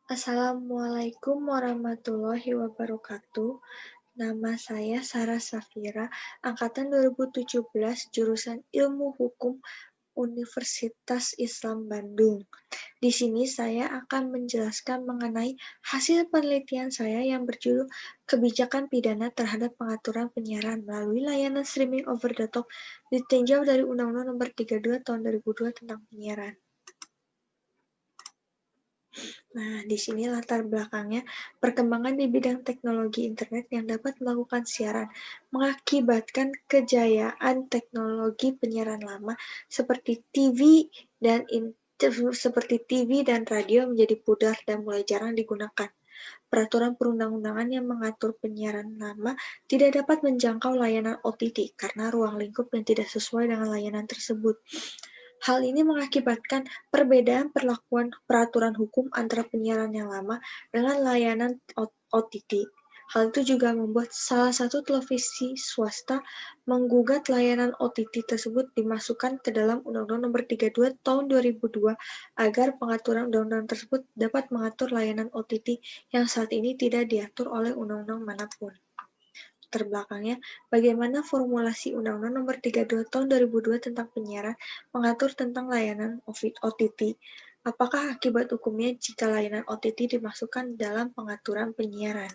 Assalamualaikum warahmatullahi wabarakatuh. Nama saya Sarah Safira, angkatan 2017, jurusan Ilmu Hukum Universitas Islam Bandung. Di sini saya akan menjelaskan mengenai hasil penelitian saya yang berjudul Kebijakan Pidana Terhadap Pengaturan Penyiaran melalui Layanan Streaming Over the Top ditinjau dari Undang-Undang Nomor 32 Tahun 2002 tentang Penyiaran. Nah, di sini latar belakangnya perkembangan di bidang teknologi internet yang dapat melakukan siaran mengakibatkan kejayaan teknologi penyiaran lama seperti TV dan radio menjadi pudar dan mulai jarang digunakan. Peraturan perundang-undangan yang mengatur penyiaran lama tidak dapat menjangkau layanan OTT karena ruang lingkup yang tidak sesuai dengan layanan tersebut. Hal ini mengakibatkan perbedaan perlakuan peraturan hukum antara penyiaran yang lama dengan layanan OTT. Hal itu juga membuat salah satu televisi swasta menggugat layanan OTT tersebut dimasukkan ke dalam Undang-Undang Nomor 32 Tahun 2002 agar pengaturan undang-undang tersebut dapat mengatur layanan OTT yang saat ini tidak diatur oleh undang-undang manapun. Terbelakangnya, bagaimana formulasi Undang-Undang Nomor 32 Tahun 2002 tentang penyiaran mengatur tentang layanan OTT. Apakah akibat hukumnya jika layanan OTT dimasukkan dalam pengaturan penyiaran?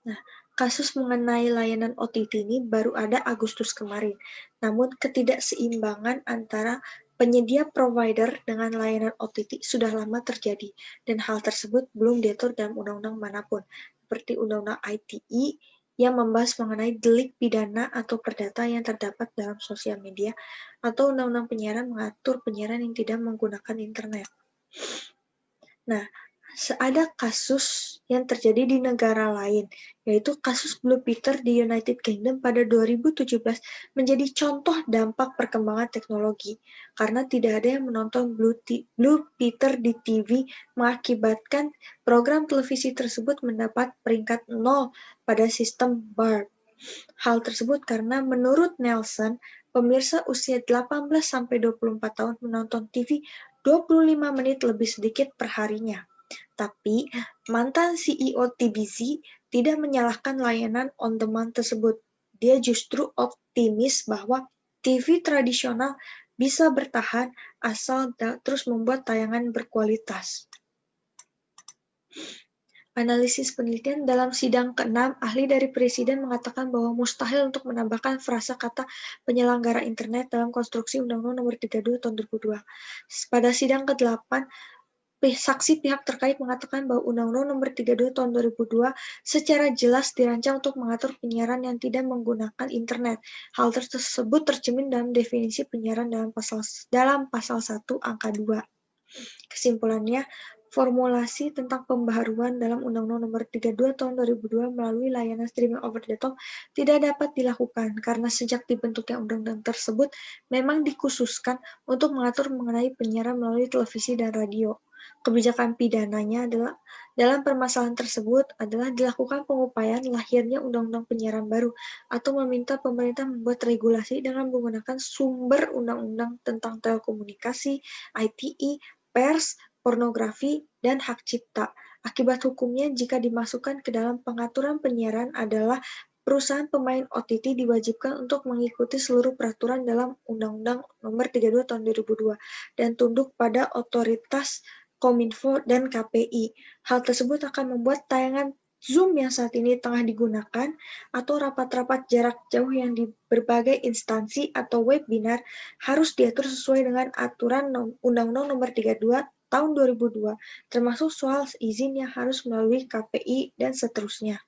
Nah, kasus mengenai layanan OTT ini baru ada Agustus kemarin. Namun, ketidakseimbangan antara penyedia provider dengan layanan OTT sudah lama terjadi, dan hal tersebut belum diatur dalam undang-undang manapun, seperti Undang-Undang ITE yang membahas mengenai delik pidana atau perdata yang terdapat dalam sosial media, atau Undang-Undang Penyiaran mengatur penyiaran yang tidak menggunakan internet. Nah, ada kasus yang terjadi di negara lain, yaitu kasus Blue Peter di United Kingdom pada 2017 menjadi contoh dampak perkembangan teknologi, karena tidak ada yang menonton Blue Peter di TV mengakibatkan program televisi tersebut mendapat peringkat 0 pada sistem BARB. Hal tersebut karena menurut Nelson, pemirsa usia 18-24 tahun menonton TV 25 menit lebih sedikit perharinya. Tapi, mantan CEO TBZ tidak menyalahkan layanan on-demand tersebut. Dia justru optimis bahwa TV tradisional bisa bertahan asal terus membuat tayangan berkualitas. Analisis penelitian dalam sidang ke-6, ahli dari Presiden mengatakan bahwa mustahil untuk menambahkan frasa kata penyelenggara internet dalam konstruksi Undang-Undang Nomor 32 Tahun 2002. Pada sidang ke-8, saksi pihak terkait mengatakan bahwa Undang-Undang Nomor 32 Tahun 2002 secara jelas dirancang untuk mengatur penyiaran yang tidak menggunakan internet. Hal tersebut tercermin dalam definisi penyiaran dalam pasal 1 angka 2. Kesimpulannya, formulasi tentang pembaharuan dalam Undang-Undang Nomor 32 Tahun 2002 melalui layanan streaming over the top tidak dapat dilakukan karena sejak dibentuknya undang-undang tersebut memang dikhususkan untuk mengatur mengenai penyiaran melalui televisi dan radio. Kebijakan pidananya adalah dalam permasalahan tersebut adalah dilakukan pengupayaan lahirnya undang-undang penyiaran baru atau meminta pemerintah membuat regulasi dengan menggunakan sumber undang-undang tentang telekomunikasi, ITE, pers, pornografi, dan hak cipta. Akibat hukumnya jika dimasukkan ke dalam pengaturan penyiaran adalah perusahaan pemain OTT diwajibkan untuk mengikuti seluruh peraturan dalam Undang-Undang Nomor 32 Tahun 2002 dan tunduk pada otoritas Kominfo dan KPI. Hal tersebut akan membuat tayangan Zoom yang saat ini tengah digunakan atau rapat-rapat jarak jauh yang di berbagai instansi atau webinar harus diatur sesuai dengan aturan Undang-Undang Nomor 32 Tahun 2002, termasuk soal izin yang harus melalui KPI dan seterusnya.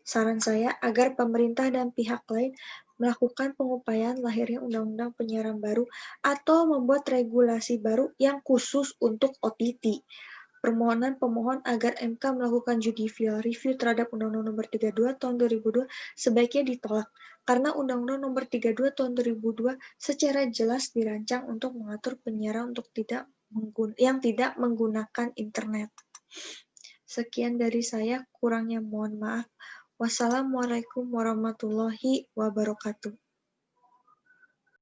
Saran saya agar pemerintah dan pihak lain melakukan pengupayaan lahirnya undang-undang penyiaran baru atau membuat regulasi baru yang khusus untuk OTT. Permohonan pemohon agar MK melakukan judicial review terhadap Undang-Undang Nomor 32 Tahun 2002 sebaiknya ditolak, karena Undang-Undang Nomor 32 Tahun 2002 secara jelas dirancang untuk mengatur penyiaran yang tidak menggunakan internet. Sekian dari saya, kurangnya mohon maaf. Wassalamualaikum warahmatullahi wabarakatuh.